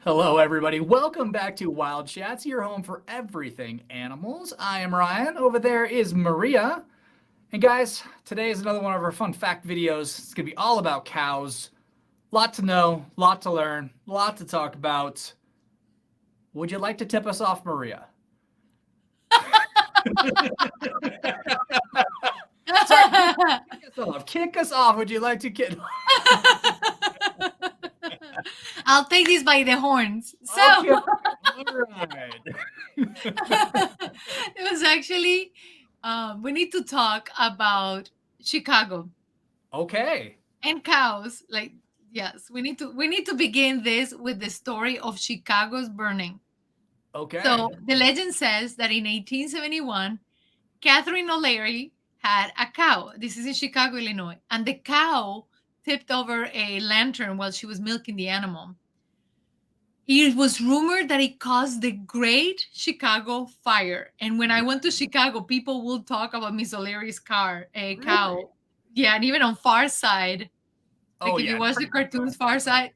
Hello, everybody. Welcome back to Wild Chats, your home for everything animals. I am Ryan. Over there is Maria. And guys, today is another one of our fun fact videos. It's going to be all about cows. Lot to know, lot to learn, lot to talk about. Would you like to tip us off, Maria? Sorry, kick us off. Kick us off. Would you like to get? I'll take this by the horns. So Okay. All right. it was actually we need to talk about Chicago Okay. and cows. Like yes, we need to begin this with the story of Chicago's burning. Okay. So the legend says that in 1871, Catherine O'Leary had a cow. This is in Chicago, Illinois, and the cow tipped over a lantern while she was milking the animal. It was rumored that it caused the Great Chicago Fire. And when I went to Chicago, people will talk about Miss O'Leary's Really? cow. Yeah, and even on Far Side, like Oh if you yeah. watch the cartoons Far Side.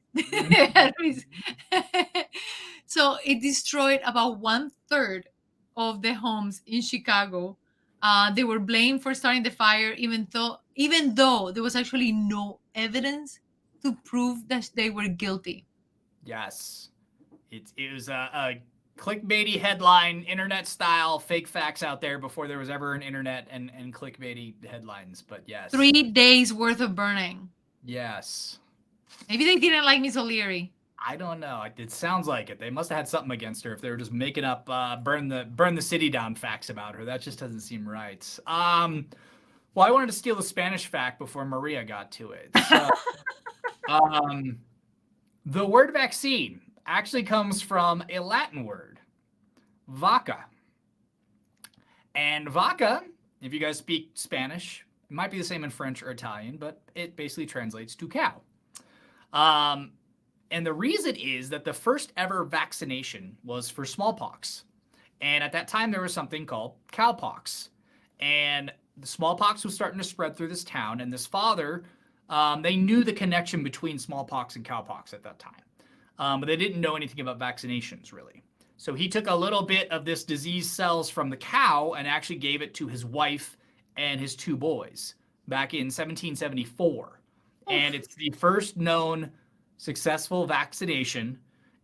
So it destroyed about one third of the homes in Chicago. They were blamed for starting the fire, even though there was actually no evidence to prove that they were guilty. Yes. It was a clickbaity headline, internet style fake facts out there before there was ever an internet and clickbaity headlines. But yes. 3 days worth of burning. Yes. Maybe they didn't like Miss O'Leary. I don't know. It sounds like it. They must have had something against her if they were just making up burn the city down facts about her. That just doesn't seem right. Well, I wanted to steal the Spanish fact before Maria got to it. So, um, the word vaccine actually comes from a Latin word, vaca. And vaca, if you guys speak Spanish, it might be the same in French or Italian, but it basically translates to cow. Um, and the reason is that the first ever vaccination was for smallpox. And at that time, there was something called cowpox. And the smallpox was starting to spread through this town. And this father, they knew the connection between smallpox and cowpox at that time. But they didn't know anything about vaccinations, really. So he took a little bit of this disease cells from the cow and actually gave it to his wife and his two boys back in 1774. And it's the first known successful vaccination.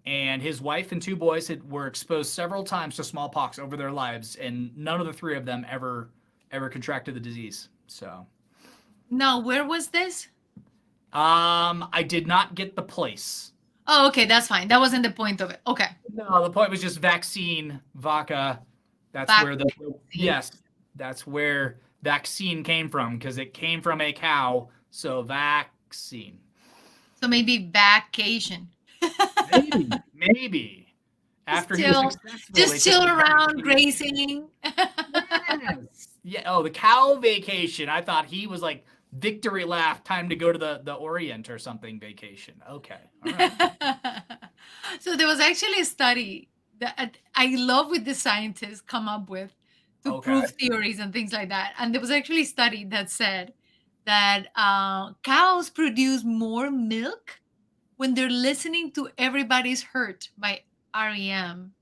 And his wife and two boys were exposed several times to smallpox over their lives, and none of the three of them ever contracted the disease. So, Now, where was this? I did not get the place. Oh, okay, that's fine. That wasn't the point of it. Okay. No, the point was just vaccine, vaca. That's where that's where vaccine came from because it came from a cow. So vaccine. So maybe vacation. Maybe. After he was successful, just chill around, grazing. Yes. Yeah. Oh, the cow vacation. I thought he was like victory lap, time to go to the Orient or something vacation. Okay. All right. So there was actually a study that I love with the scientists come up with to prove theories and things like that. And there was actually a study that said that cows produce more milk when they're listening to Everybody's Hurt by REM.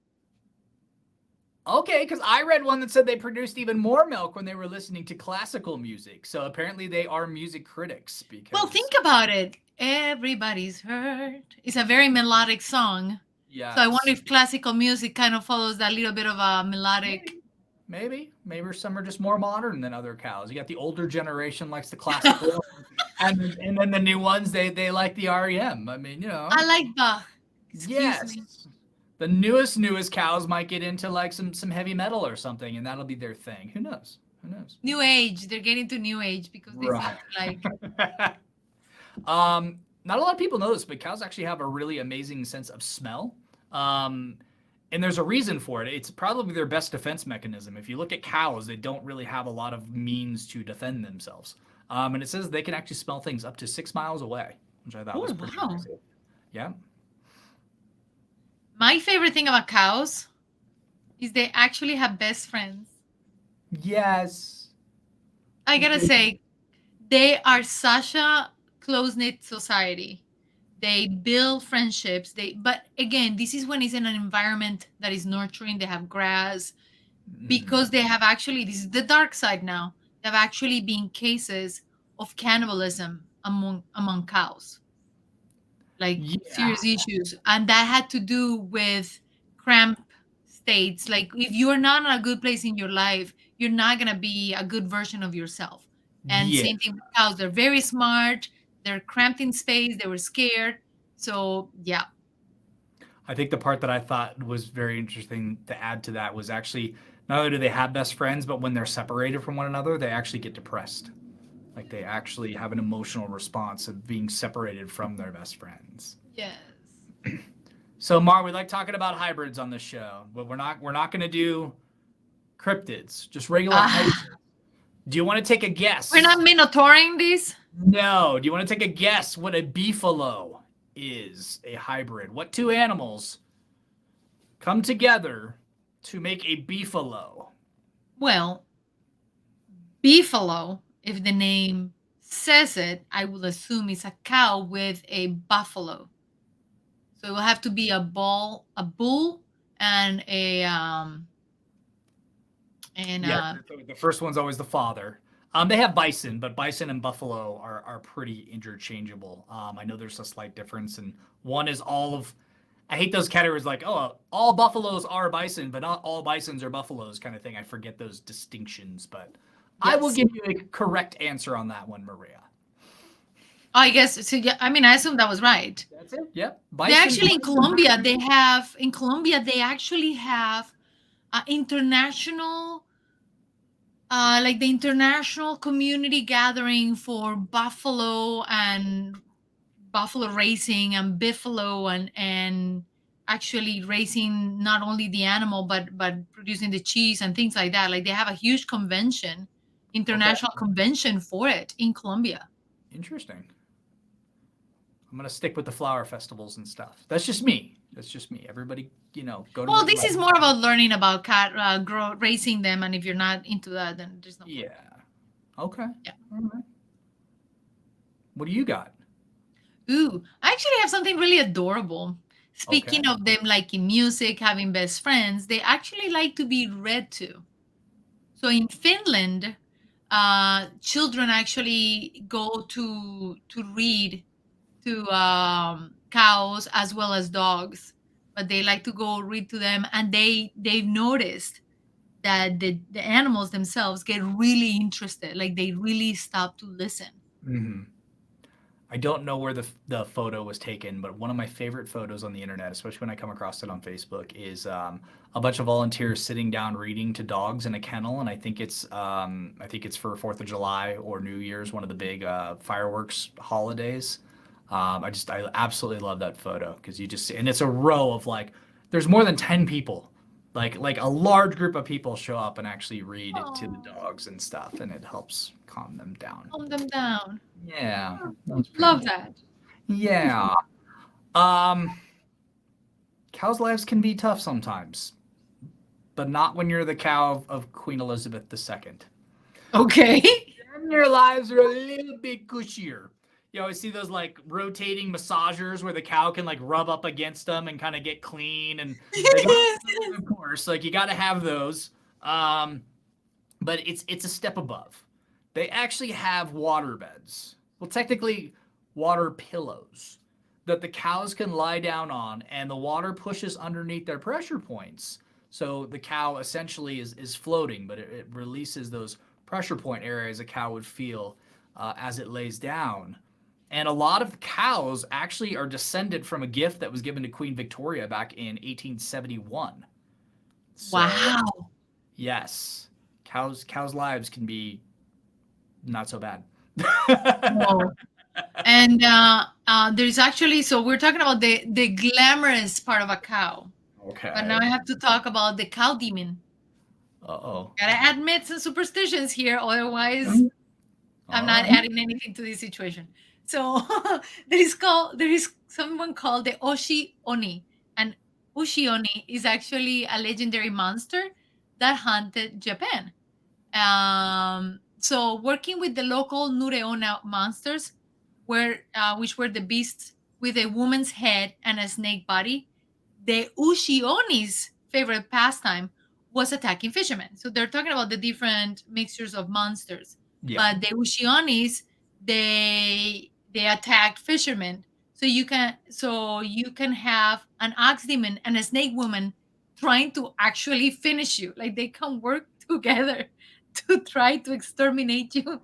Okay, because I read one that said they produced even more milk when they were listening to classical music. So apparently they are music critics. Because Well, think about it. Everybody's Hurt. It's a very melodic song. yeah. So I wonder if classical music kind of follows that little bit of a melodic. Maybe some are just more modern than other cows. You got the older generation likes the classical, and then the new ones they like the REM. I mean, I like Bach. Excuse me. The newest cows might get into like some heavy metal or something, and that'll be their thing. Who knows? New age. They're getting to new age because they seem like. Not a lot of people know this, but cows actually have a really amazing sense of smell. And there's a reason for it. It's probably their best defense mechanism. If you look at cows, they don't really have a lot of means to defend themselves. And it says they can actually smell things up to 6 miles away, which I thought was pretty impressive. Yeah. My favorite thing about cows is they actually have best friends. Yes. I gotta say, they are such a close-knit society They build friendships. But again, this is when it's in an environment that is nurturing. They have grass, because they have actually, this is the dark side now. There have actually been cases of cannibalism among cows, like Yeah. serious issues, and that had to do with cramp states. Like if you are not in a good place in your life, you're not going to be a good version of yourself. And Yeah. same thing with cows. They're very smart, they're cramped in space, they were scared. So yeah. I think the part that I thought was very interesting to add to that was actually not only do they have best friends, but when they're separated from one another, they actually get depressed. Like they actually have an emotional response of being separated from their best friends. Yes. So, Mar, we like talking about hybrids on this show, but we're not going to do cryptids, just regular hybrids. Ah, Do you want to take a guess? we're not minotauring this. No. Do you want to take a guess what a beefalo is? A hybrid. What two animals come together to make a beefalo? Well, beefalo, if the name says it, I will assume it's a cow with a buffalo. So it will have to be a bull, and a Yeah, the first one's always the father. They have bison, but bison and buffalo are pretty interchangeable. I know there's a slight difference, and one is all of. I hate those categories like, oh, all buffaloes are bison, but not all bisons are buffaloes, kind of thing. I forget those distinctions, but I will yes. give you a correct answer on that one, Maria. Oh, I guess so. Yeah, I mean, I assume that was right. That's it. Yep. They actually in Colombia, they actually have international, like the international community gathering for buffalo and buffalo racing and buffalo, and actually racing not only the animal but producing the cheese and things like that. Like they have a huge convention, international convention for it in Colombia. Interesting. I'm gonna stick with the flower festivals and stuff. That's just me. That's just me. Everybody, go to. Well, this is more about learning about cat racing them, and if you're not into that, then there's no. Yeah. Okay. Yeah. All right. What do you got? Ooh, I actually have something really adorable. Speaking of them liking music, having best friends, they actually like to be read to. So in Finland, children actually go to read to cows as well as dogs, but they like to go read to them, and they've noticed that the animals themselves get really interested, like they really stop to listen. Mm-hmm. I don't know where the photo was taken, but one of my favorite photos on the internet, especially when I come across it on Facebook, is a bunch of volunteers sitting down reading to dogs in a kennel, and I think it's for 4th of July or New Year's, one of the big fireworks holidays. I absolutely love that photo because you just see, and it's a row of like, there's more than 10 people, like a large group of people show up and actually read to the Oh, dogs and stuff, and it helps calm them down. calm them down. Yeah, Oh, that's pretty love neat. that. Yeah. Um, cows' lives can be tough sometimes, but not when you're the cow of Queen Elizabeth II. Okay. Then your lives are a little bit cushier. You always see those like rotating massagers where the cow can like rub up against them and kind of get clean, and they got, of course, like you got to have those. Um, but it's a step above. They actually have water beds. Well, technically, water pillows that the cows can lie down on, and the water pushes underneath their pressure points. So the cow essentially is floating, but it releases those pressure point areas a cow would feel as it lays down. And a lot of cows actually are descended from a gift that was given to Queen Victoria back in 1871. So, Wow. yes, cows' lives can be not so bad. No. And there's actually, so we're talking about the glamorous part of a cow, but now Okay. I have to talk about the cow demon. Uh-oh. Gotta admit some superstitions here, otherwise I'm All not right. adding anything to this situation. So there is someone called the Oshi Oni, and Ushi Oni is actually a legendary monster that haunted Japan. So working with the local Nureona monsters, which were the beasts with a woman's head and a snake body. The Ushioni's favorite pastime was attacking fishermen. So they're talking about the different mixtures of monsters. Yeah. But the Ushionis, they attacked fishermen. So you can have an ox demon and a snake woman trying to actually finish you. Like they can work together to try to exterminate you.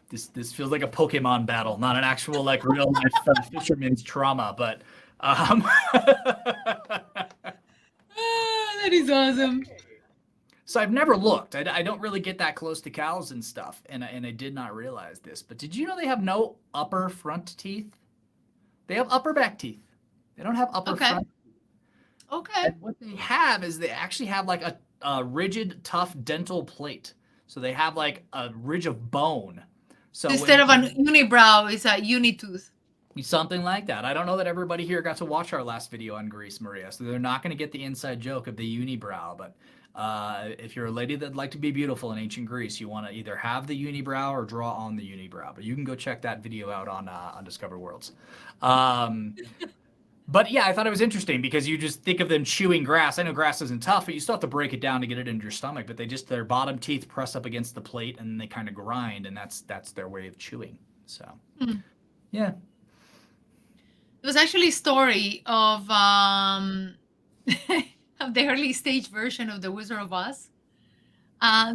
This feels like a Pokemon battle, not an actual like real life fisherman's trauma, but That is awesome. so I've never looked. I don't really get that close to cows and stuff, and I did not realize this. But did you know they have no upper front teeth? They have upper back teeth. They don't have upper Okay. front. Okay. And what they have is they actually have like a rigid, tough dental plate. So they have like a ridge of bone. So Instead of an unibrow, it's a unitooth. something like that. I don't know that everybody here got to watch our last video on Greece, Maria, so they're not going to get the inside joke of the unibrow. But if you're a lady that'd like to be beautiful in ancient Greece, you want to either have the unibrow or draw on the unibrow. But you can go check that video out on Undiscovered Worlds. But yeah, I thought it was interesting because you just think of them chewing grass. I know grass isn't tough, but you still have to break it down to get it into your stomach. But their bottom teeth press up against the plate and they kind of grind, and that's their way of chewing. So, yeah. It was actually a story of of the early stage version of The Wizard of Oz.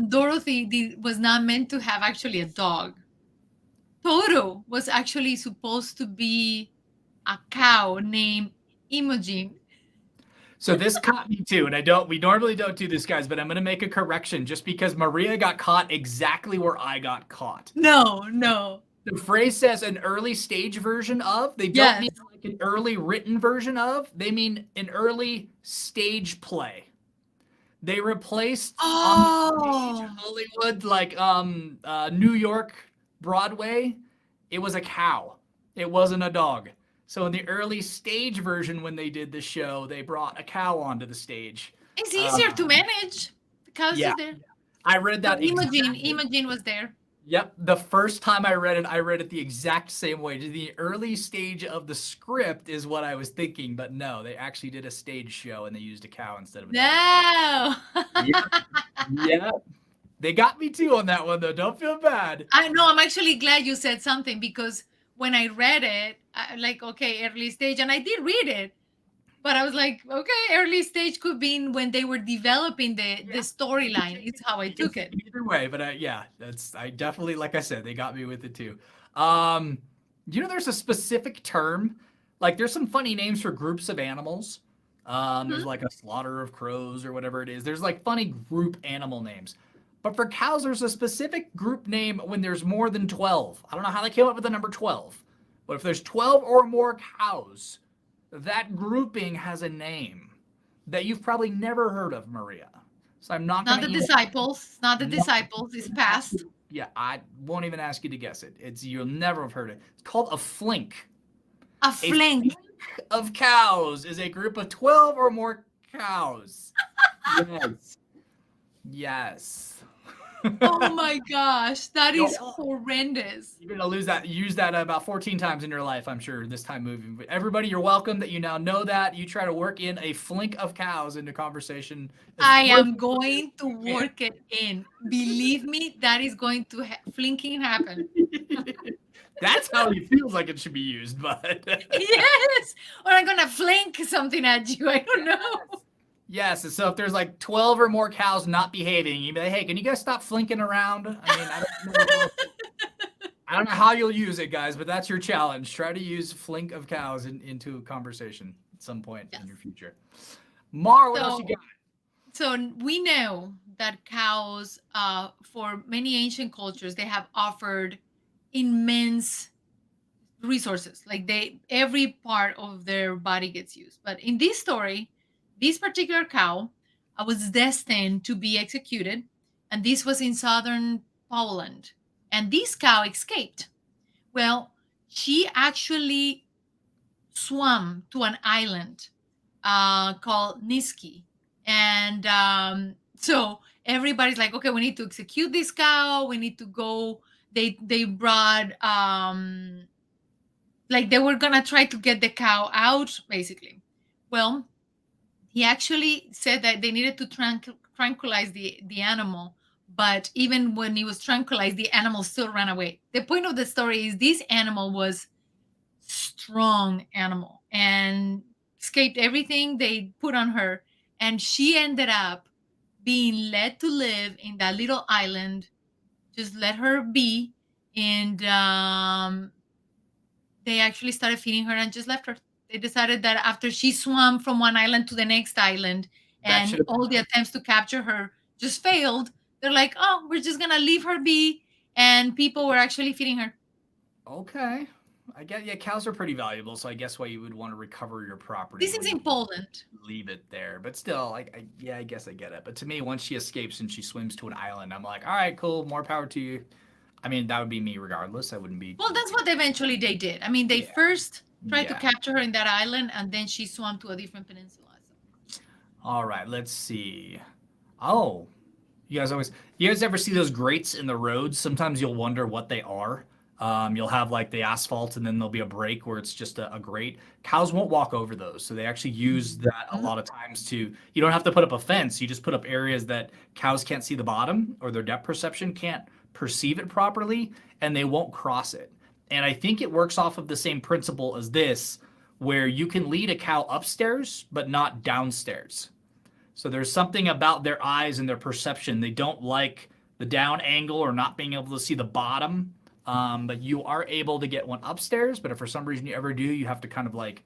Dorothy was not meant to have actually a dog. Toto was actually supposed to be a cow named Imogen. So this caught me too, and we normally don't do this, guys, but I'm gonna make a correction just because Maria got caught exactly where I got caught. No. The phrase says an early stage version of. They don't Yes. mean like an early written version of. They mean an early stage play. They replaced on the stage of Hollywood, like New York Broadway. It was a cow. It wasn't a dog. So in the early stage version, when they did the show, they brought a cow onto the stage. It's easier to manage. The cow's Yeah. just there. I read that. Imogen was there. Yep. The first time I read it the exact same way. The early stage of the script is what I was thinking, but no, they actually did a stage show and they used a cow instead of a dog. No. Yeah. They got me too on that one, though. Don't feel bad. I know. I'm actually glad you said something because when I read it, like, okay, early stage, and I did read it, but I was like, okay, early stage could be when they were developing the storyline. It's how I took it. Either way, but I definitely, like I said, they got me with it too. There's a specific term, like there's some funny names for groups of animals. There's like a slaughter of crows or whatever it is. There's like funny group animal names. But for cows, there's a specific group name when there's more than 12. I don't know how they came up with the number 12. But if there's 12 or more cows, that grouping has a name that you've probably never heard of, Maria. So I'm not the disciples. Not the disciples. It's past. Yeah, I won't even ask you to guess it. You'll never have heard it. It's called a flink. A flink of cows is a group of 12 or more cows. Yes. Oh my gosh, that is horrendous. You're gonna use that about 14 times in your life, I'm sure, this time moving. But everybody, you're welcome that you now know that. You try to work in a flink of cows into conversation. I am going to work it in. Believe me, that is going to flinking happen. That's how it feels like it should be used, but yes, or I'm gonna flink something at you. I don't know. Yes, so if there's like 12 or more cows not behaving, you'd be like, hey, can you guys stop flinking around? I mean, I don't know how you'll use it, guys, but that's your challenge. Try to use flink of cows into a conversation at some point in your future. Mar, what else you got? So we know that cows, for many ancient cultures, they have offered immense resources. Like every part of their body gets used. But in this story, this particular cow was destined to be executed, and this was in southern Poland. And this cow escaped. Well, she actually swam to an island called Niski. And so everybody's like, okay, we need to execute this cow. We need to go. They brought like they were gonna try to get the cow out, basically. Well, he actually said that they needed to tranquilize the animal, but even when he was tranquilized, the animal still ran away. The point of the story is this animal was strong animal and escaped everything they put on her, and she ended up being let to live in that little island. Just let her be, and they actually started feeding her and just left her. They decided that after she swam from one island to the next island That and should have all the attempts to capture her just failed, they're like, oh, we're just gonna leave her be. And people were actually feeding her. okay. I get, yeah, cows are pretty valuable, so I guess why you would want to recover your property This is wouldn't in Poland. leave it there. But still, yeah, I guess I get it. But to me, once she escapes and she swims to an island, I'm like, all right, cool, more power to you. I mean, that would be me regardless. I wouldn't be. Well, that's what eventually they did. I mean, they Yeah, first tried to yeah. capture her in that island, and then she swam to a different peninsula. So. All right, let's see. Oh, you guys ever see those grates in the roads? Sometimes you'll wonder what they are. You'll have like the asphalt and then there'll be a break where it's just a grate. Cows won't walk over those. So they actually use that a Mhm. lot of times to, you don't have to put up a fence. You just put up areas that cows can't see the bottom or their depth perception can't perceive it properly and they won't cross it. And I think it works off of the same principle as this, where you can lead a cow upstairs, but not downstairs. So there's something about their eyes and their perception. They don't like the down angle or not being able to see the bottom. But you are able to get one upstairs. But if for some reason you ever do, you have to kind of like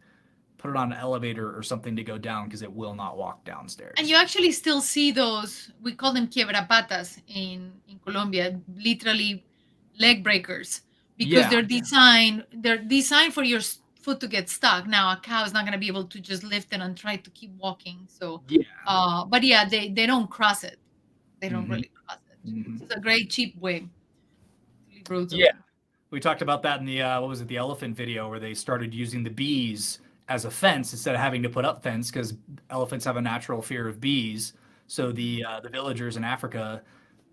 put it on an elevator or something to go down because it will not walk And you downstairs. actually still see those. We call them quiebrapatas in Colombia, literally leg breakers, because Yeah, they're designed for your foot to get stuck. Now a cow is not going to be able to just lift it and try to keep walking. So, yeah, but yeah, they don't cross it. They don't hmm really cross it. hmm It's a great cheap way to leave roads yeah. open. We talked about that in the what was it, the elephant video where they started using the bees as a fence instead of having to put up fence because elephants have a natural fear of bees. So the villagers in Africa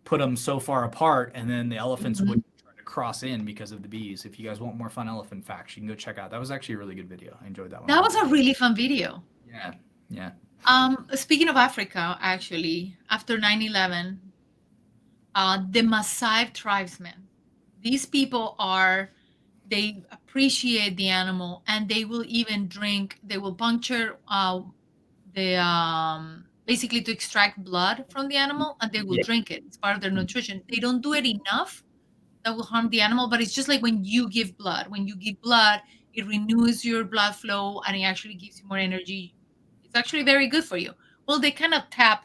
put them so far apart, and then the elephants Mhm. wouldn't try to cross in because of the bees. If you guys want more fun elephant facts, you can go check out. That was actually a really good video. I enjoyed that one a That lot. was a really fun video. Yeah, yeah, Speaking of Africa, actually, after 9/11, the Maasai tribesmen, these people they appreciate the animal and they will even drink, they will puncture the basically to extract blood from the animal and they will yeah, drink it. It's part of their nutrition. They don't do it enough that will harm the animal, but it's just like when you give blood. When you give blood, it renews your blood flow and it actually gives you more energy. It's actually very good for you. Well, they kind of tap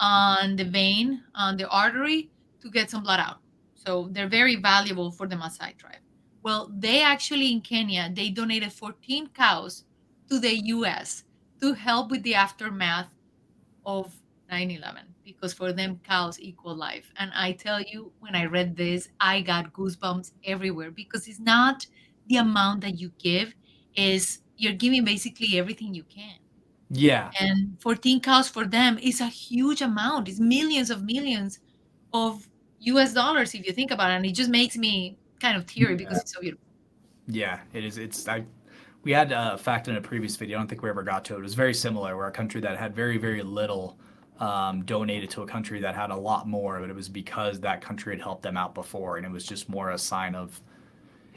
on the vein, on the artery to get some blood out. So they're very valuable for the Maasai tribe. Well, they actually in Kenya, they donated 14 cows to the US to help with the aftermath of 9/11 because for them cows equal life. And I tell you, when I read this, I got goosebumps everywhere because it's not the amount that you give, is you're giving basically everything you can. yeah, And 14 cows for them is a huge amount. It's millions of US dollars if you think about it. And it just makes me kind of teary because yeah, it's so beautiful. yeah. It is. We had a fact in a previous video. I don't think we ever got to it. It was very similar, where a country that had very, very little donated to a country that had a lot more, but it was because that country had helped them out before, and it was just more a sign of.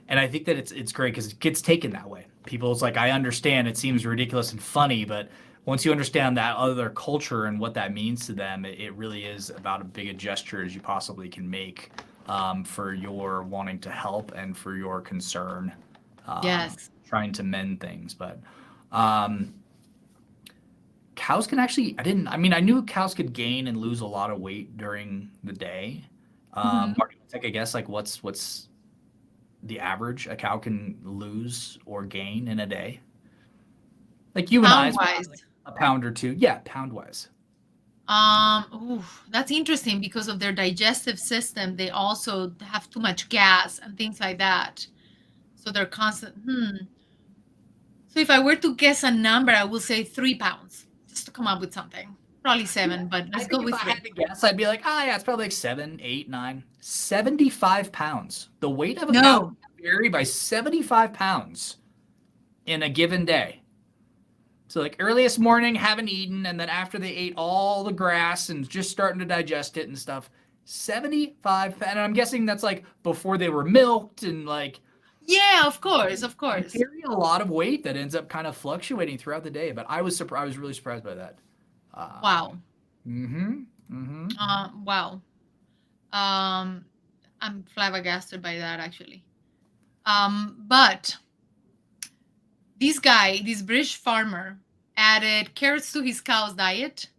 And I think that it's great because it gets taken that way. People, it's like I understand it seems ridiculous and funny, but once you understand that other culture and what that means to them, it really is about as big a gesture as you possibly can make for your wanting to help and for your concern Yes. trying to mend things. But um, cows can actually, I mean, I knew cows could gain and lose a lot of weight during the day. Mhm. Marty, take a guess, like what's the average a cow can lose or gain in a day? Like you and I, Pound it's probably like wise. a pound or two. Yeah, pound wise. That's interesting because of their digestive system. They also have too much gas and things like that. So they're constant. So if I were to guess a number, I will say 3 pounds, just to come up with something. Probably 7, but I let's go think if with I 3. had to guess, I'd be like, oh yeah, it's probably like 7, 8, 9, 75 pounds. The weight of a cow No. can vary by 75 pounds in a given day. So like earliest morning, haven't eaten, and then after they ate all the grass and just starting to digest it and stuff, 75, and I'm guessing that's like before they were milked and like Yeah, of course, of they course. carry a lot of weight that ends up kind of fluctuating throughout the day. But I was surprised. I was really surprised by that. Wow. Mm-hmm. Mm-hmm. Wow. Um, I'm flabbergasted by that actually. But this guy, this British farmer, added carrots to his cow's diet,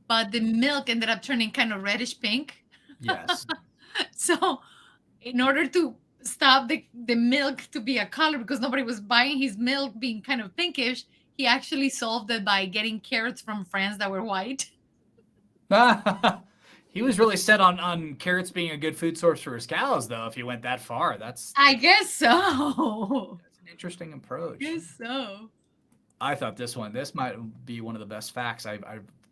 but the milk ended up turning kind of reddish pink. Yes. So, in order to stop the milk to be a color, because nobody was buying his milk being kind of pinkish, he actually solved it by getting carrots from France that were white. He was really set on carrots being a good food source for his cows, though. If you went that far, I guess so. that's an interesting I approach. guess so. I thought this might be one of the best facts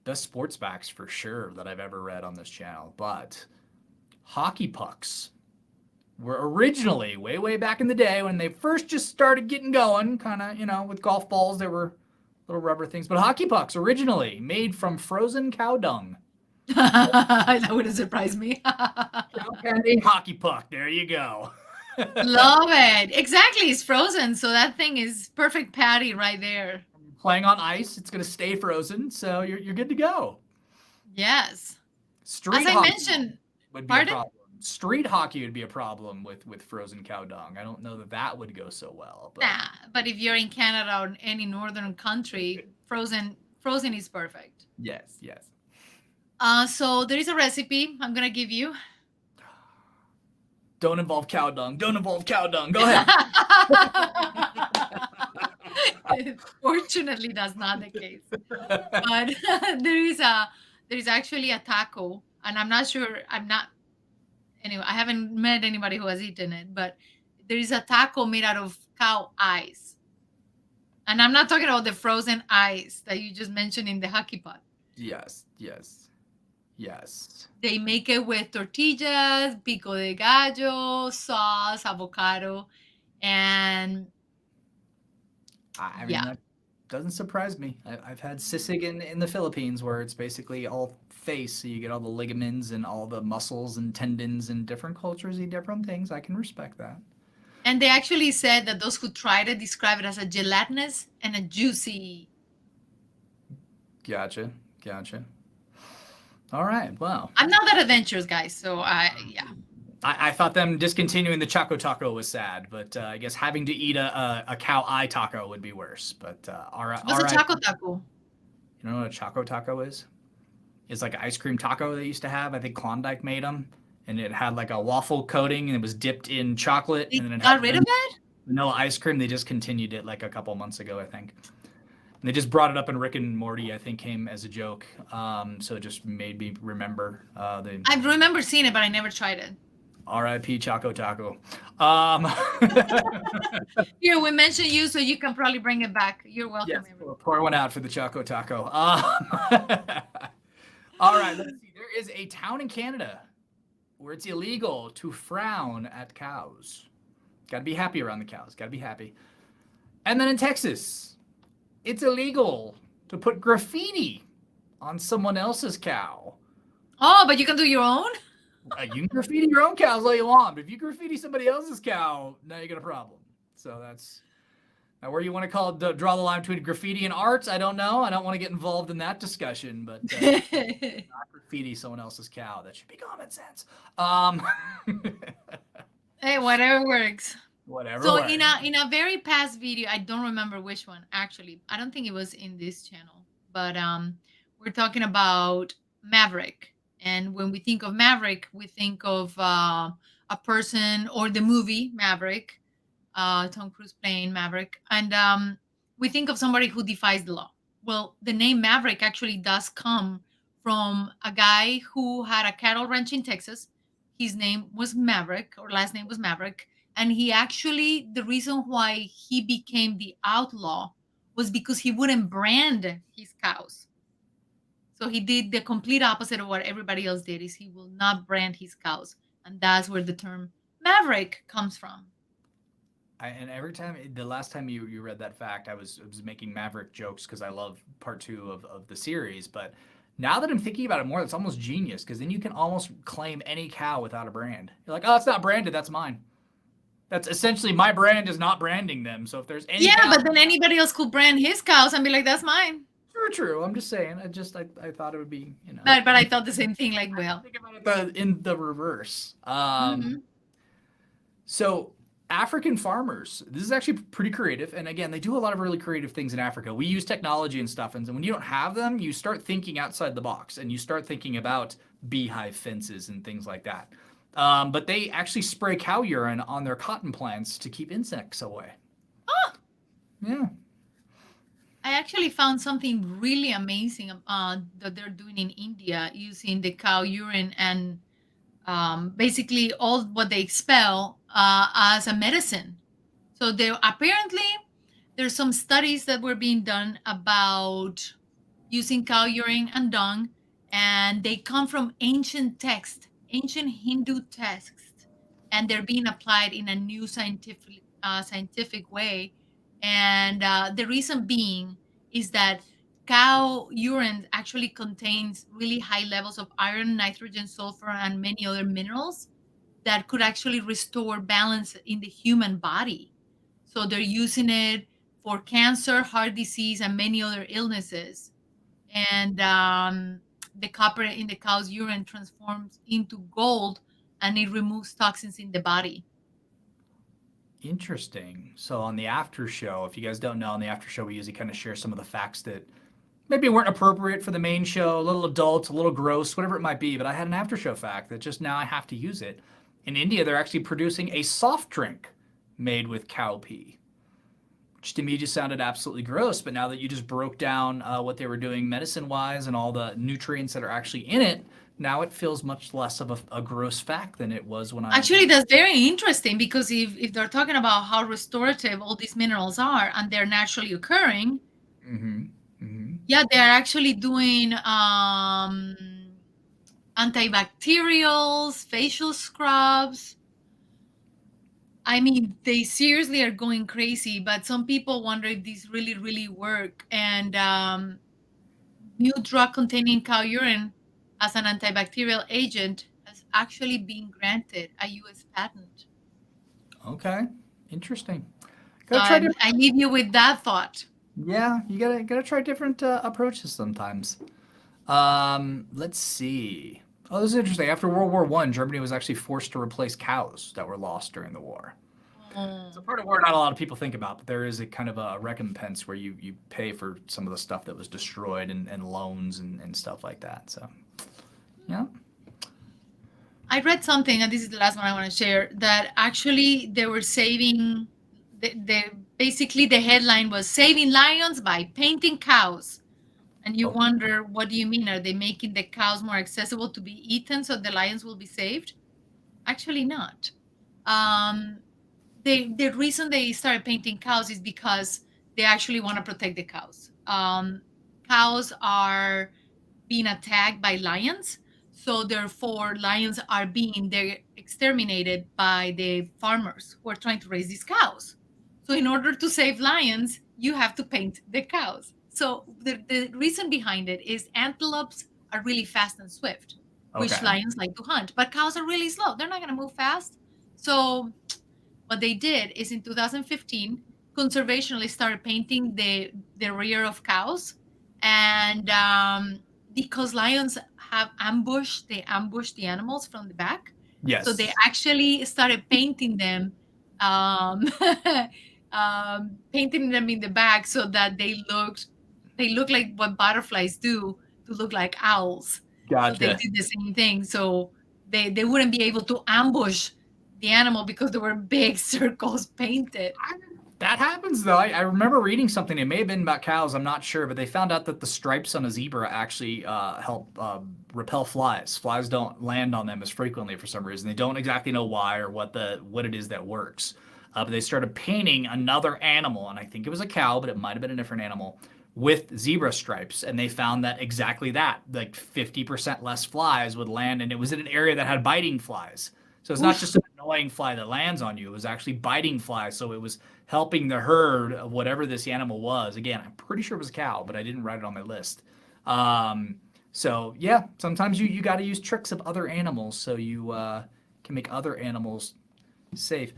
best sports facts for sure that I've ever read on this channel. But hockey pucks were originally way back in the day when they first just started getting going, kind of with golf balls. There were little rubber things, but hockey pucks originally made from frozen cow dung. That wouldn't surprise me. Cow candy hockey puck. There you go. Love it. Exactly. It's frozen. So that thing is perfect patty right there. Playing on ice, it's going to stay frozen, so you're good to go. Yes. Street As I hockey mentioned, would be a problem. Street hockey would be a problem with frozen cow dung. I don't know that would go so well. But nah, but if you're in Canada or any northern country, frozen is perfect. yes. So there is a recipe I'm gonna give you. Don't involve cow dung. Don't involve cow dung. Go ahead. Fortunately, that's not the case. But there is actually a taco, and I'm not sure. Anyway. I haven't met anybody who has eaten it, but there is a taco made out of cow eyes, and I'm not talking about the frozen eyes that you just mentioned in the hockey pot. Yes. They make it with tortillas, pico de gallo, sauce, avocado, and I mean, yeah. that doesn't surprise me. I've had sisig in the Philippines where it's basically all face, so you get all the ligaments and all the muscles and tendons, and different cultures eat different things. I can respect that. And they actually said that those who tried it describe it as a gelatinous and a juicy. Gotcha. All right. Well, I'm not that adventurous, guys. So I thought them discontinuing the Choco Taco was sad, but I guess having to eat a cow eye taco would be worse. But What's a Choco Taco? You know what a Choco Taco is? It's like an ice cream taco they used to have. I think Klondike made them, and it had like a waffle coating, and it was dipped in chocolate. They And then it got had rid of it? vanilla ice cream. They discontinued it like a couple months ago, I think. And they just brought it up in Rick and Morty, I think, came as a joke. So it just made me remember. I remember seeing it, but I never tried it. R.I.P. Choco Taco. Here, we mentioned you, so you can probably bring it back. You're welcome. Yes, we'll pour one out for the Choco Taco. All right, let's see. There is a town in Canada where it's illegal to frown at cows. Got to be happy around the cows. Got to be happy. And then in Texas, it's illegal to put graffiti on someone else's cow. Oh, but you can do your own? You can graffiti your own cows all you want, but if you graffiti somebody else's cow, now you got a problem. So that's now where you want to draw the line between graffiti and art. I don't know. I don't want to get involved in that discussion, but not graffiti someone else's cow. That should be common sense. Hey, whatever works. Whatever. So works. in a very past video, I don't remember which one actually. I don't think it was in this channel, but we're talking about Maverick. And when we think of Maverick, we think of a person, or the movie Maverick, Tom Cruise playing Maverick, and we think of somebody who defies the law. Well, the name Maverick actually does come from a guy who had a cattle ranch in Texas. His name was Maverick, or last name was Maverick. And he actually, the reason why he became the outlaw was because he wouldn't brand his cows. So he did the complete opposite of what everybody else did. Is he will not brand his cows, and that's where the term maverick comes from. And every time, the last time you read that fact, I was making Maverick jokes because I love part two of the series. But now that I'm thinking about it more, it's almost genius because then you can almost claim any cow without a brand. You're like, oh, it's not branded, that's mine. That's essentially my brand is not branding them. So if there's any Yeah, cow, but then anybody else could brand his cows and be like, "That's mine." true. I'm just saying. I thought it would be, But I thought the same thing. Like, well, think about it in the reverse. mhm. So African farmers, this is actually pretty creative. And again, they do a lot of really creative things in Africa. We use technology and stuff. And when you don't have them, you start thinking outside the box and you start thinking about beehive fences and things like that. But they actually spray cow urine on their cotton plants to keep insects away. Oh, Yeah. I actually found something really amazing that they're doing in India using the cow urine and basically all what they expel as a medicine. So there apparently there's some studies that were being done about using cow urine and dung, and they come from ancient texts, ancient Hindu texts, and they're being applied in a new scientific way. And the reason being is that cow urine actually contains really high levels of iron, nitrogen, sulfur, and many other minerals that could actually restore balance in the human body. So they're using it for cancer, heart disease, and many other illnesses. And the copper in the cow's urine transforms into gold and it removes toxins in the body. Interesting. So on the after show, if you guys don't know, on the after show, we usually kind of share some of the facts that maybe weren't appropriate for the main show, a little adult, a little gross, whatever it might be. But I had an after show fact that just now I have to use it. In India, they're actually producing a soft drink made with cow pee, which to me just sounded absolutely gross. But now that you just broke down what they were doing medicine wise and all the nutrients that are actually in it, now it feels much less of a gross fact than it was when I. Actually, that's very interesting because if they're talking about how restorative all these minerals are and they're naturally occurring, Mm-hmm. Mm-hmm. yeah, they're actually doing antibacterials, facial scrubs. I mean, they seriously are going crazy, but some people wonder if these really, really work. And new drug containing cow urine as an antibacterial agent has actually been granted a U.S. patent. Okay. Interesting. So Gotta try different. I leave you with that thought. Yeah, you gotta try different approaches sometimes. Let's see. Oh, this is interesting. After World War One, Germany was actually forced to replace cows that were lost during the war. It's a Oh. part of war not a lot of people think about, but there is a kind of a recompense where you pay for some of the stuff that was destroyed and loans and stuff like that. So, yeah. I read something, and this is the last one I want to share, that actually they were saving the basically the headline was saving lions by painting cows. And you Oh, wonder, what do you mean? Are they making the cows more accessible to be eaten so the lions will be saved? Actually, not. Um, the reason they started painting cows is because they actually want to protect the cows. Cows are being attacked by lions, so therefore lions are being they're exterminated by the farmers who are trying to raise these cows. So in order to save lions, you have to paint the cows. So the reason behind it is antelopes are really fast and swift, which okay. lions like to hunt, but cows are really slow. They're not going to move fast. So what they did is in 2015, conservationists started painting the rear of cows, and because lions have ambushed, they ambush the animals from the back, so they Yes. actually started painting them, um, painting them in the back so that they look like what butterflies do to look like owls. So they Gotcha. did the same thing, so they wouldn't be able to ambush the animal because there were big circles painted. That happens though. I remember reading something. It may have been about cows. I'm not sure, but they found out that the stripes on a zebra actually help repel flies. Flies don't land on them as frequently for some reason. They don't exactly know why or what it is that works. But they started painting another animal, and I think it was a cow, but it might have been a different animal, with zebra stripes, and they found that exactly that, like 50% less flies would land, and it was in an area that had biting flies. So it's not Oof. just an annoying fly that lands on you, it was actually biting flies. So it was helping the herd of whatever this animal was. Again, I'm pretty sure it was a cow, but I didn't write it on my list. So yeah, sometimes you got to use tricks of other animals so you can make other animals safe.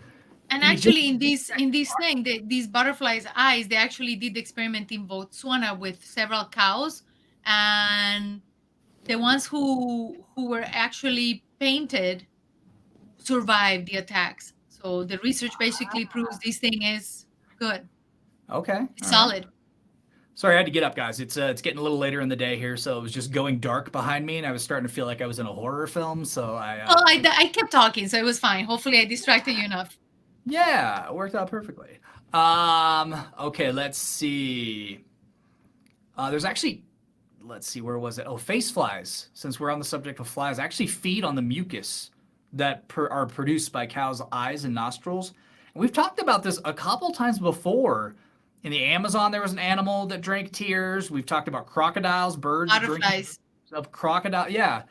And You just actually, in this thing, these butterflies' eyes, they actually did the experiment in Botswana with several cows, and the ones who were actually painted survived the attacks. So the research basically proves this thing is good. okay, It's all right. solid. Sorry, I had to get up, guys. It's getting a little later in the day here, so it was just going dark behind me, and I was starting to feel like I was in a horror film. So Well, I kept talking, so it was fine. Hopefully, I distracted you enough. yeah, it worked out perfectly. Okay, let's see. There's actually, let's see, where was it? Oh, face flies. Since we're on the subject of flies, actually feed on the mucus that are produced by cows' eyes and nostrils. And we've talked about this a couple times before. In the Amazon, there was an animal that drank tears. We've talked about crocodiles, birds drinking Butterflies. of crocodile. Yeah.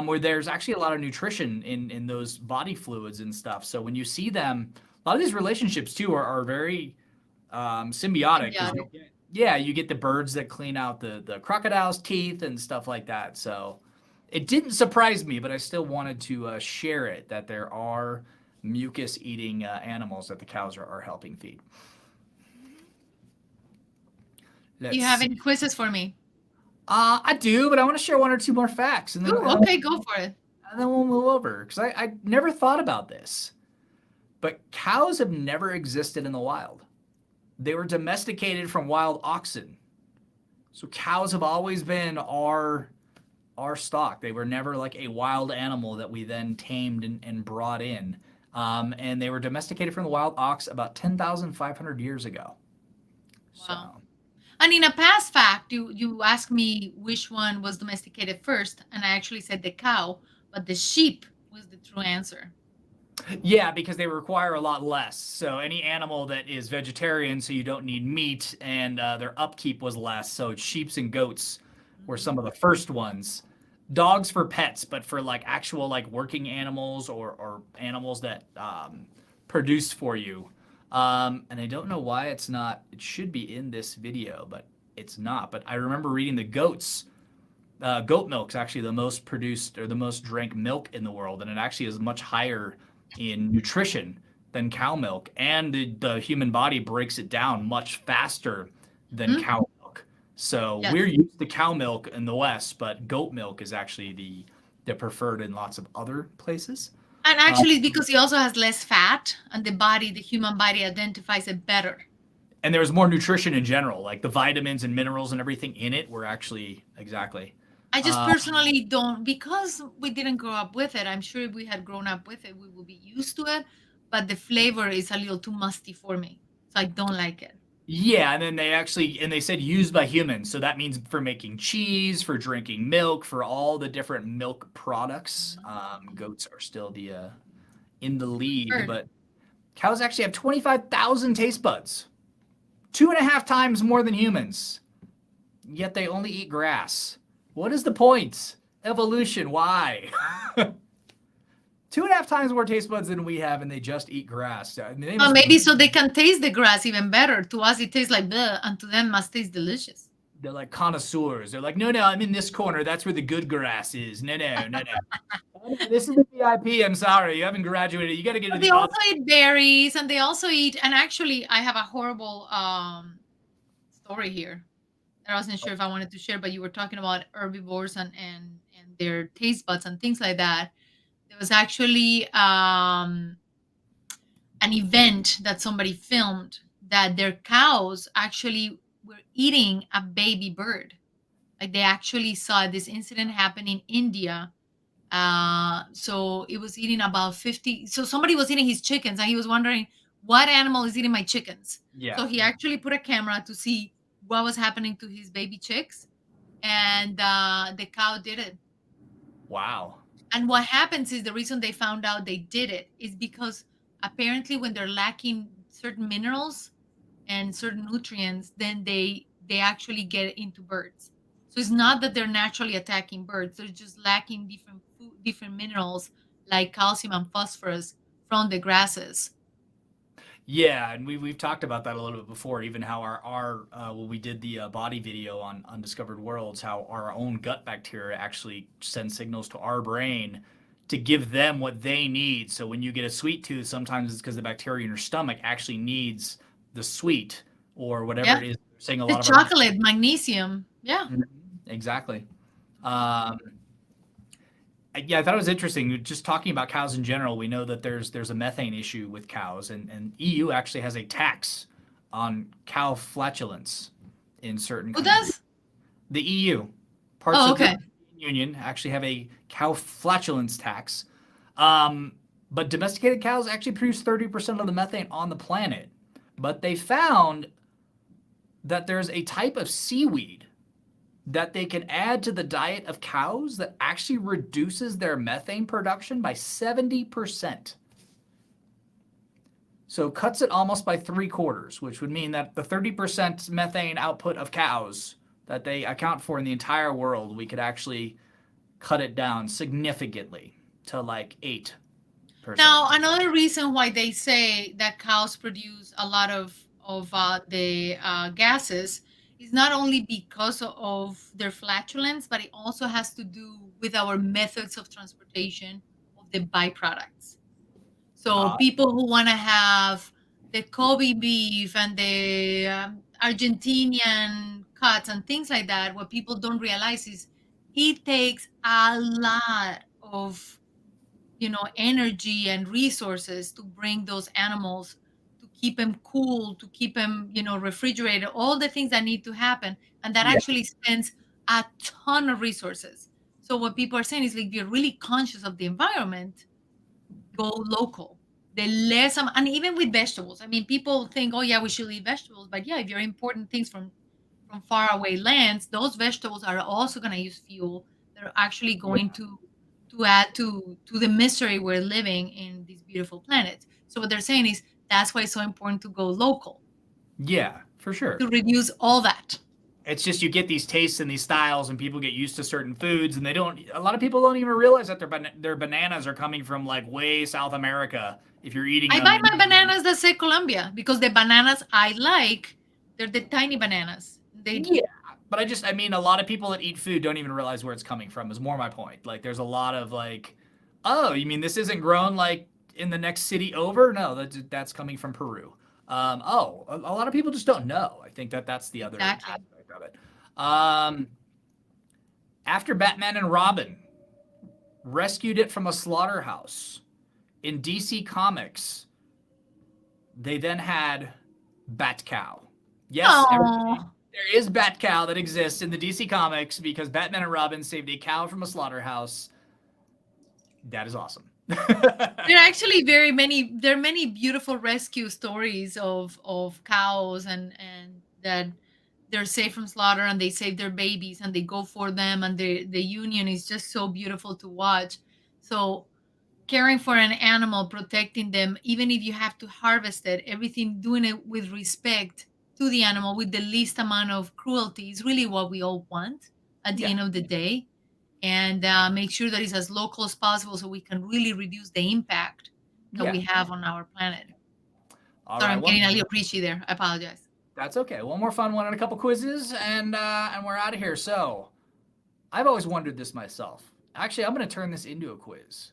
Where there's actually a lot of nutrition in those body fluids and stuff. So when you see them, a lot of these relationships too are very symbiotic because Symbiotic. yeah, you get the birds that clean out the crocodile's teeth and stuff like that. So it didn't surprise me, but I still wanted to share it that there are mucus eating animals that the cows are helping feed. Do you Let's have see. any quizzes for me? I do, but I want to share one or two more facts, and then Ooh, okay, go for it. and then we'll move over because I never thought about this. But cows have never existed in the wild. They were domesticated from wild oxen. So cows have always been our stock. They were never like a wild animal that we then tamed and brought in. And they were domesticated from the wild ox about 10,500 years ago. So, Wow. And in a past fact, you asked me which one was domesticated first, and I actually said the cow, but the sheep was the true answer. yeah, because they require a lot less. So any animal that is vegetarian, so you don't need meat, and their upkeep was less. So sheeps and goats were some of the first ones. Dogs for pets, but for like actual like working animals or animals that produce for you. And I don't know why it's not. It should be in this video, but it's not. But I remember reading the goats. Goat milk's actually the most produced or the most drank milk in the world, and it actually is much higher in nutrition than cow milk. And the human body breaks it down much faster than Hmm. cow milk. So we're Yes. used to cow milk in the West, but goat milk is actually the preferred in lots of other places. And Um, actually, because it also has less fat, and the human body identifies it better. and there was more nutrition in general, like the vitamins and minerals and everything in it were actually exactly. I just Uh, personally don't, because we didn't grow up with it. I'm sure if we had grown up with it, we would be used to it. But the flavor is a little too musty for me, so I don't like it. Yeah, and then they said used by humans, so that means for making cheese, for drinking milk, for all the different milk products. Goats are still the in the lead, Preferred. but cows actually have 25,000 taste buds, 2.5 times more than humans. Yet they only eat grass. What is the point? Evolution. Why? 2.5 times more taste buds than we have, and they just eat grass. I mean, they Well, must maybe be so they can taste the grass even better. To us, it tastes like bleh, and to them, must taste delicious. they're like connoisseurs. They're like, no, no, I'm in this corner. That's where the good grass is. No, no, no, no. This is the VIP. I'm sorry, you haven't graduated. You got to get to But they the other. also eat berries, and they also eat. And actually, I have a horrible story here that I wasn't sure if I wanted to share. But you were talking about herbivores and their taste buds and things like that. There was actually an event that somebody filmed that their cows actually were eating a baby bird. Like they actually saw this incident happen in India. So it was eating about 50. So somebody was eating his chickens and he was wondering what animal is eating my chickens. Yeah. So he actually put a camera to see what was happening to his baby chicks. And the cow did it. Wow. And what happens is the reason they found out they did it is because apparently when they're lacking certain minerals and certain nutrients, then they actually get into birds. So it's not that they're naturally attacking birds; they're just lacking different food, different minerals like calcium and phosphorus from the grasses. Yeah, and we've talked about that a little bit before. Even how our when we did the body video on Undiscovered Worlds, how our own gut bacteria actually send signals to our brain to give them what they need. So when you get a sweet tooth, sometimes it's because the bacteria in your stomach actually needs the sweet or whatever Yeah, it is. They're saying a the lot of our chocolate, magnesium. Yeah. Mhm. Exactly. Um, yeah, I thought it was interesting. Just talking about cows in general, we know that there's a methane issue with cows, and EU actually has a tax on cow flatulence in certain Who countries. does? The EU, parts Oh, of the okay. European Union actually have a cow flatulence tax. Um, but domesticated cows actually produce 30% of the methane on the planet. But they found that there's a type of seaweed that they can add to the diet of cows that actually reduces their methane production by 70%. So cuts it almost by three quarters, which would mean that the 30% methane output of cows that they account for in the entire world, we could actually cut it down significantly to like 8%. Now, another reason why they say that cows produce a lot of the gases is not only because of their flatulence, but it also has to do with our methods of transportation of the byproducts. So Uh, people who want to have the Kobe beef and the Argentinian cuts and things like that, what people don't realize is it takes a lot of energy and resources to bring those animals, to keep them cool, to keep them refrigerated, all the things that need to happen, and that yeah, actually spends a ton of resources. So what people are saying is, like, if you're really conscious of the environment, go local. The less and even with vegetables, I mean, people think, oh yeah, we should eat vegetables, but yeah, if you're importing things from far away lands, those vegetables are also going to use fuel. They're actually going to add to the misery we're living in this beautiful planet. So what they're saying is that's why it's so important to go local, yeah, for sure. to reduce all that. It's just you get these tastes and these styles, and people get used to certain foods, and they don't. A lot of people don't even realize that their bananas are coming from like way South America. If you're eating I them, buy and my bananas that say Colombia because the bananas I like, they're the tiny bananas. They yeah, but I mean, a lot of people that eat food don't even realize where it's coming from. Is more my point. Like, there's a lot of like, oh, you mean this isn't grown like in the next city over? No, that's coming from Peru. Oh, a lot of people just don't know. I think that's the other exactly. aspect of it. Um, After Batman and Robin rescued it from a slaughterhouse in DC Comics, they then had Bat Cow. Yes, everybody, Oh, there is Bat Cow that exists in the DC Comics because Batman and Robin saved a cow from a slaughterhouse. That is awesome. there are actually very many. There are many beautiful rescue stories of cows and that they're safe from slaughter and they save their babies and they go for them, and the union is just so beautiful to watch. So caring for an animal, protecting them, even if you have to harvest it, everything, doing it with respect to the animal, with the least amount of cruelty, is really what we all want at the Yeah, end of the day. And make sure that it's as local as possible so we can really reduce the impact that yeah. we have on our planet. All Sorry, right, I'm one. getting a little preachy there. I apologize. That's okay. One more fun one and a couple quizzes, and we're out of here. So, I've always wondered this myself. Actually, I'm going to turn this into a quiz.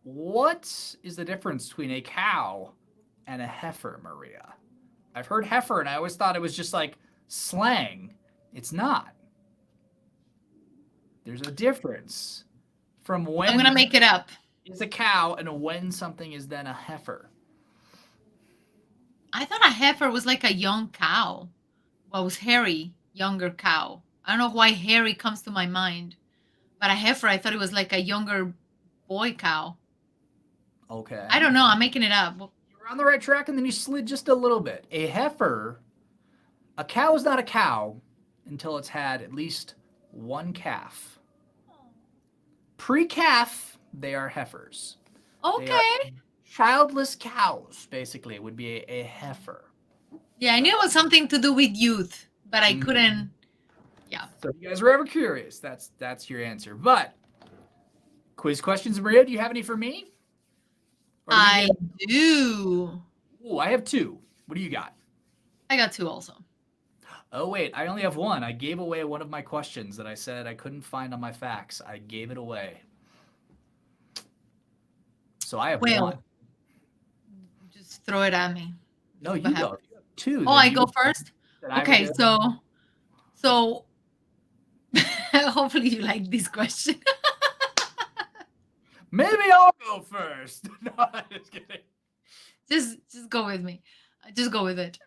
What is the difference between a cow and a heifer, Maria? I've heard heifer, and I always thought it was just like slang. It's not. There's a difference from I'm going to when make it up. is a cow and when something is then a heifer. I thought a heifer was like a young cow. Well, was hairy, younger cow. I don't know why hairy comes to my mind. But a heifer, I thought it was like a younger boy cow. I Okay. don't know. I'm making it up. You were on the right track, and then you slid just a little bit. A cow is not a cow until it's had at least one calf. Pre calf, they are heifers. They are Okay. childless cows, basically, would be a heifer. Yeah, I knew it So, was something to do with youth. but I couldn't. Yeah. So if you guys were ever curious, that's your answer. But quiz questions, Maria, do you have any for me? Or do we I do. Ooh, I have 2. What do you got? I got 2 also. Oh, wait, I only have 1. I gave away one of my questions that I said I couldn't find on my facts. I gave it away. So I have 1. Just throw it at me. No, you go. You have 2. Oh, I go first? Okay, so hopefully you like this question. Maybe I'll go first. No, I'm just kidding. Just go with me. Just go with it.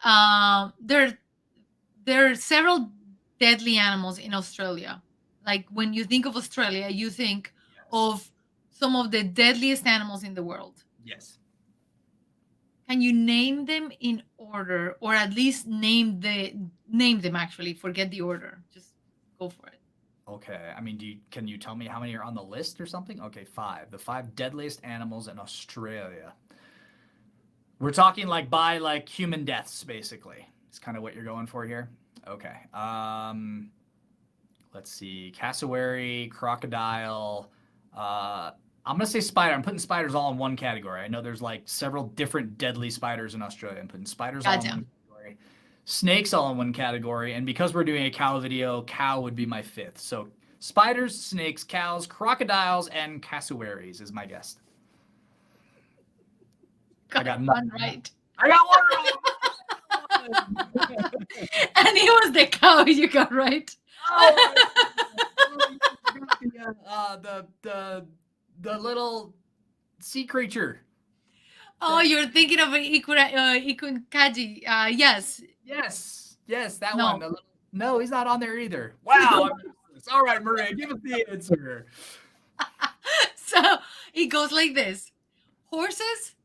There are several deadly animals in Australia. Like when you think of Australia, you think of some of the deadliest animals in the world. Yes. Can you name them in order, or at least name them? Actually, forget the order. Just go for it. Okay. I mean, can you tell me how many are on the list or something? Okay, 5. The 5 deadliest animals in Australia. We're talking like by like human deaths, basically. It's kind of what you're going for here. Okay. Let's see. Cassowary, crocodile. I'm gonna say spider. I'm putting spiders all in one category. I know there's like several different deadly spiders in Australia. I'm putting spiders all in one category. Snakes all in one category. And because we're doing a cow video, cow would be my 5th. So spiders, snakes, cows, crocodiles, and cassowaries is my guess. I got one right. I got 1 right. And it was the cow you got right. The little sea creature. Oh, you're thinking of an Ikunkaji. Yes. Yes, that one. No, he's not on there either. Wow. All right, Maria, give us the answer. So it goes like this: horses,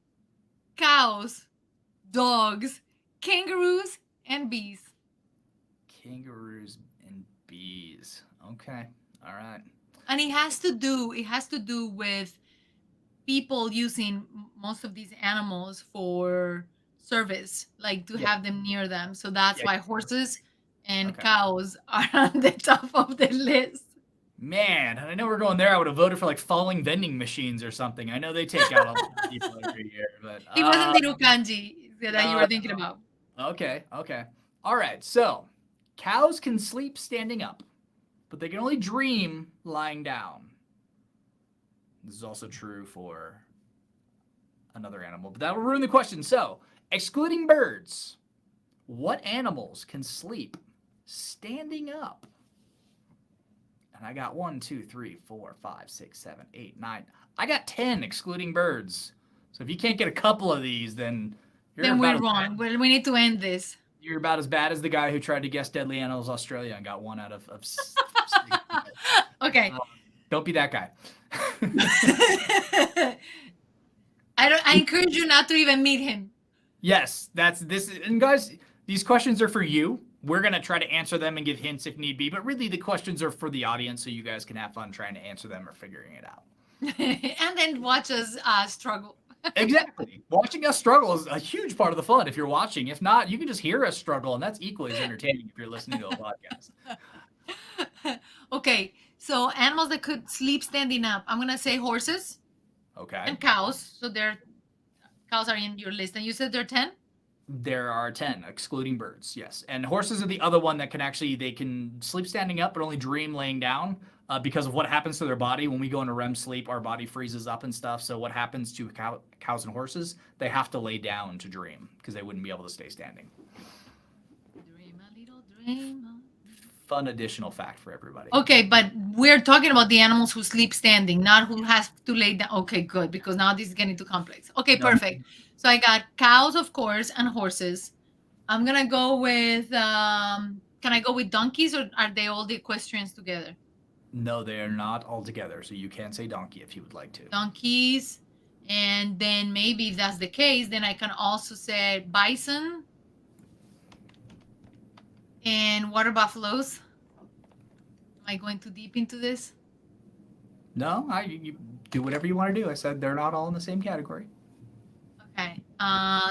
cows, dogs, kangaroos, and bees. Kangaroos and bees. Okay. All right. And it has to do with people using most of these animals for service, like to have them near them. So that's why horses and cows are on the top of the list. Man, I know we're going there. I would have voted for like falling vending machines or something. I know they take out a lot of people every year, but it wasn't the Rukanji that you were thinking about. Okay. All right. So cows can sleep standing up, but they can only dream lying down. This is also true for another animal, but that will ruin the question. So, excluding birds, what animals can sleep standing up? And I got 1, 2, 3, 4, 5, 6, 7, 8, 9. I got 10 excluding birds. So if you can't get a couple of these, then we're wrong. Well, we need to end this. You're about as bad as the guy who tried to guess deadly animals Australia and got 1 out of 6. Okay. Don't be that guy. I encourage you not to even meet him. Yes, that's this. And guys, these questions are for you. We're going to try to answer them and give hints if need be, but really the questions are for the audience so you guys can have fun trying to answer them or figuring it out. And then watch us struggle. Exactly. Watching us struggle is a huge part of the fun if you're watching. If not, you can just hear us struggle, and that's equally as entertaining if you're listening to a podcast. Okay, so animals that could sleep standing up. I'm going to say horses. Okay. And cows. So cows are in your list. And you said there are 10? There are 10, excluding birds, yes. And horses are the other one that they can sleep standing up, but only dream laying down because of what happens to their body. When we go into REM sleep, our body freezes up and stuff. So what happens to cows and horses? They have to lay down to dream because they wouldn't be able to stay standing. Dream a little dream. Fun additional fact for everybody. Okay, but we're talking about the animals who sleep standing, not who has to lay down. Okay, good, because now this is getting too complex. Okay, perfect. So I got cows, of course, and horses. I'm going to go with, can I go with donkeys, or are they all the equestrians together? No, they are not all together. So you can say donkey if you would like to. Donkeys. And then maybe if that's the case, then I can also say bison. And water buffaloes. Am I going too deep into this? No, you do whatever you want to do. I said they're not all in the same category. Okay.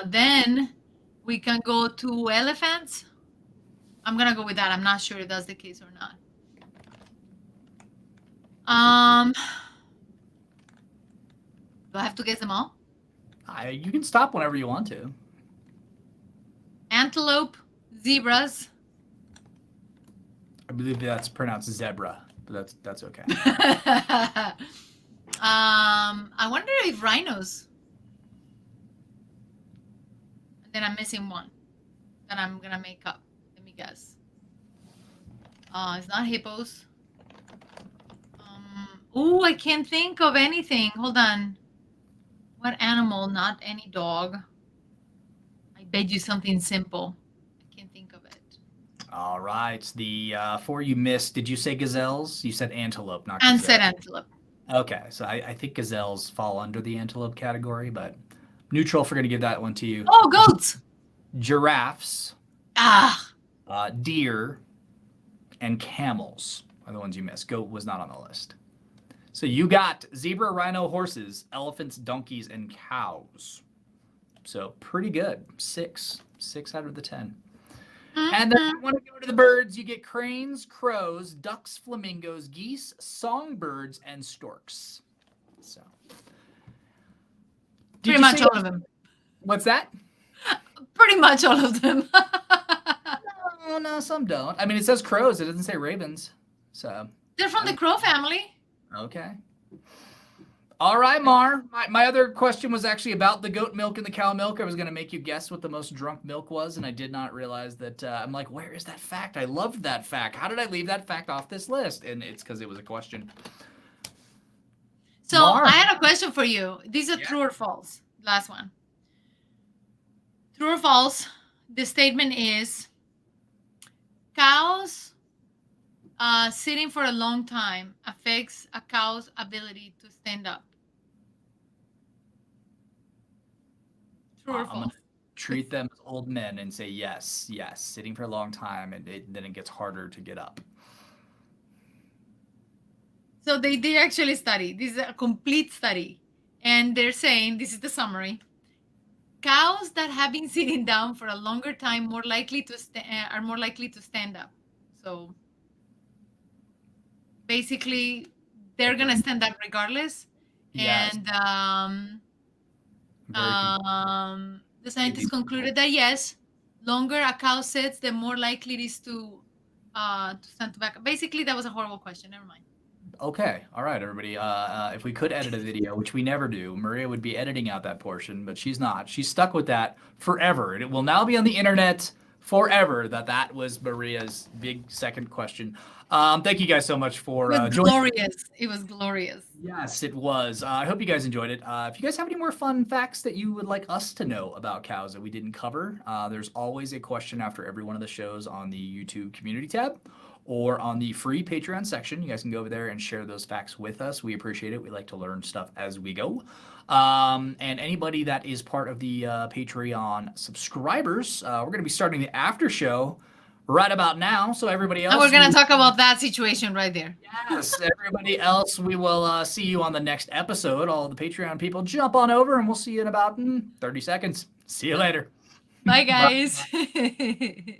Then we can go to elephants. I'm gonna go with that. I'm not sure if that's the case or not. Do I have to guess them all? You can stop whenever you want to. Antelope, zebras. I believe that's pronounced zebra, but that's okay. I wonder if rhinos. Then I'm missing one that I'm gonna make up. Let me guess. It's not hippos. Oh, I can't think of anything. Hold on. What animal? Not any dog. I bet you something simple. I can't think of it. All right. The 4 you missed. Did you say gazelles? You said antelope, not And gazelle. said antelope. Okay, so I think gazelles fall under the antelope category, but neutral if we're going to give that one to you. Oh, goats. Giraffes, Ah, deer, and camels are the ones you missed. Goat was not on the list. So you got zebra, rhino, horses, elephants, donkeys, and cows. So pretty good. 6 out of the 10. And then if you want to go to the birds, you get cranes, crows, ducks, flamingos, geese, songbirds, and storks. So pretty much all of them. What's that? Pretty much all of them. No, some don't. I mean, it says crows. It doesn't say ravens. So they're from the crow family. Okay. All right, Mar. My other question was actually about the goat milk and the cow milk. I was going to make you guess what the most drunk milk was, and I did not realize that. I'm like, where is that fact? I loved that fact. How did I leave that fact off this list? And it's because it was a question. So Mar. I had a question for you. These are true or false. Last one. True or false? The statement is cows sitting for a long time affects a cow's ability to stand up. True or I'm false? gonna treat them as old men and say yes. Sitting for a long time, and then it gets harder to get up. So they actually study. This is a complete study. And they're saying, this is the summary. Cows that have been sitting down for a longer time are more likely to stand up. So basically, they're gonna stand up regardless. Yes. And the scientists concluded that yes, longer a cow sits, the more likely it is to stand to back. Basically, that was a horrible question. Never mind. Okay. All right, everybody. If we could edit a video, which we never do, Maria would be editing out that portion, but she's not. She's stuck with that forever. And it will now be on the internet forever that was Maria's big second question. Thank you guys so much for joining. Glorious. It was glorious. Yes, it was. I hope you guys enjoyed it. If you guys have any more fun facts that you would like us to know about cows that we didn't cover, there's always a question after every one of the shows on the YouTube community tab or on the free Patreon section. You guys can go over there and share those facts with us. We appreciate it. We like to learn stuff as we go. And anybody that is part of the Patreon subscribers, we're going to be starting the after show right about now. So everybody else, and we're going to talk about that situation right there. Yes, everybody else, we will see you on the next episode. All the Patreon people, jump on over, and we'll see you in about 30 seconds. See you later. Bye, guys. Bye.